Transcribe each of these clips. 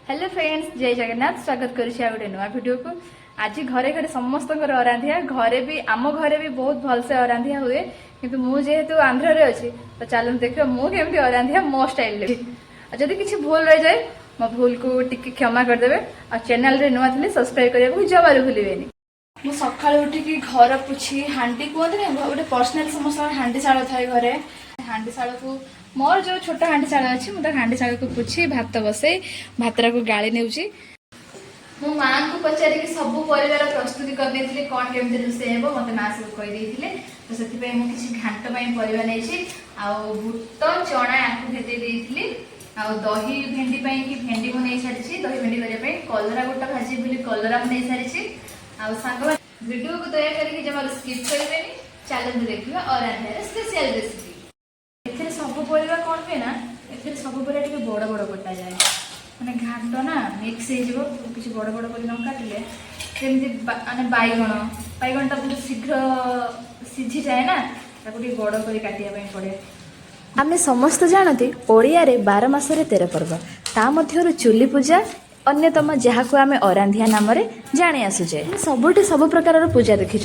Hello friends, जय जगन्नाथ। स्वागत करुच्छे गोटे नुआ वीडियो को। आज घरे घरे समस्त अरांधिया घरे भी आम घरे भी बहुत भलसे अरांधिया हुए, किंतु मु जेहेतु आंध्र रे अच्छी तो चलते देखिए मुझे अरांधिया मो स्टाइल जदि किसी भूल रही जाए मो भूल को टिके क्षमा करदे। आ चैनल रे नुआ थे सब्सक्राइब करने को जमारू भूलें। मु सका उठिकी घर पोछी हांडी कहते ना गोटे पर्सनाल समस्त हांडी शाल थाए घरे हांडी शाल को मोर जो छोट हांडी शाल अच्छी मुझे हांडी शाल को पोछी भात बसई भातरा को गाड़ी नेउची। मो माँ को पचारि सब परिवार प्रस्तुति करदे कौन केमती रोषे हे मत माँ सब कहीदे तो से किसी घाट परिवा नहीं बुट चना आपको भेजे दही भेंडी कि भेंडी को नहीं सारी दही भेंडी करने कलरा गोटा भाजी बोली कलरा को नहीं सारी सांग वीडियो को दयाकर जमा स्किप करेंगे। चलते देखा अरांधिया स्पेशल रेसिपी। एथे सब परिवा कौन पे ना ए सब परिवा बड़ बड़ कटा जाए मैंने घाट ना मिक्स हो किसी बड़ बड़ कर न काटिले जमी माने बैगण टा बहुत शीघ्र सीझी जाए ना बड़ कर काटिया पड़े। आमे समस्त जानती ओडिया रे 12 मासरे 13 पर्व ता मध्यरु चुली पूजा अन्यतम जहाँ को आमे अरांधिया नाम रे जाने आसुचे। सबुठी सब प्रकार पूजा देखी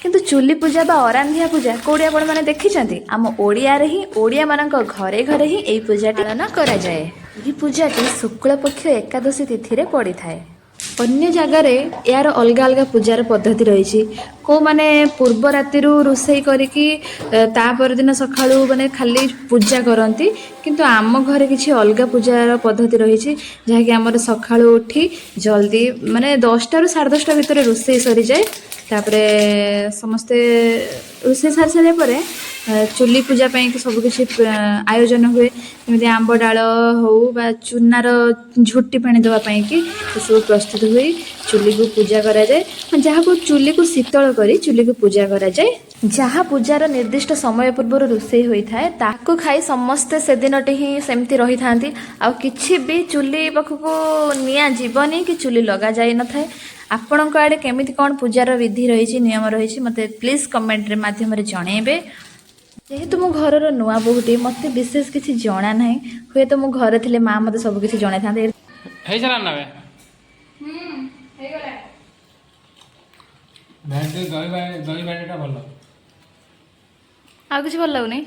किंतु चुली पूजा बा अरांधिया पूजा कोड़ी आपण माने देखी आम ओडिया रे ही ओडिया मानक घरे घरे ही एई पूजा पालन करा जाए। एही पूजाटी शुक्ल पक्ष एकादशी तिथि रे पड़ी थाए। अन्य जगार यार अलग अलग पूजार पद्धति रही को माने पूर्व राति रोषे करिकी तापर दिन सका माने खाली पूजा करती किंतु आम घरे किसी अलग पूजार पद्धति रही जहाँकि आमर सका उठी जल्दी माने 10टा ରୁ 10:30 भितर रोषे सरी जाए। तापरे समस्ते रोषे सारी सारे पर चुली पूजा कि सबकि आयोजन हुए जमी आंब डाल हो चूनार झुटी पानी देवाई कि सब प्रस्तुत हुए चुली को पूजा करा जाए। जहाँ को चुली को शीतल करी चुली को पूजा करा जाए। जहाँ पूजार निर्दिष्ट समय पूर्व रोषे होता है ताकू खाई समस्ते से दिन ही सेमती रही था कि भी चुली पाखक निया जीवनी कि चुली लगा जाए न था। आपण आड़े केमिति कौन पूजार विधि रही नियम रही मत प्लीज कमेंट रे माध्यम जनइबे। जेहेतु मो घर नुआ बोहूटी मत विशेष किसी जना ना हुए तो मो घर थे माँ मत सब किसी जन था आ किसी भल लगुनि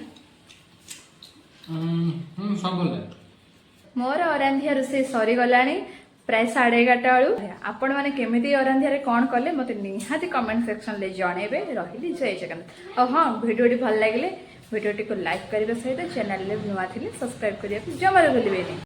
मोर अरांधिया रोषे सरी गला प्राय 11:30 बेलू आपण मैंने केमी अरांधिया कौन कले मत निहाती कमेंट सेक्शन ले जनइबे। रही जय जगन्नाथ। और हाँ वीडियोटी भल लगे वीडियोटी को लाइक करने सहित चैनल नुआ थी सब्सक्राइब करने जमा भूलें।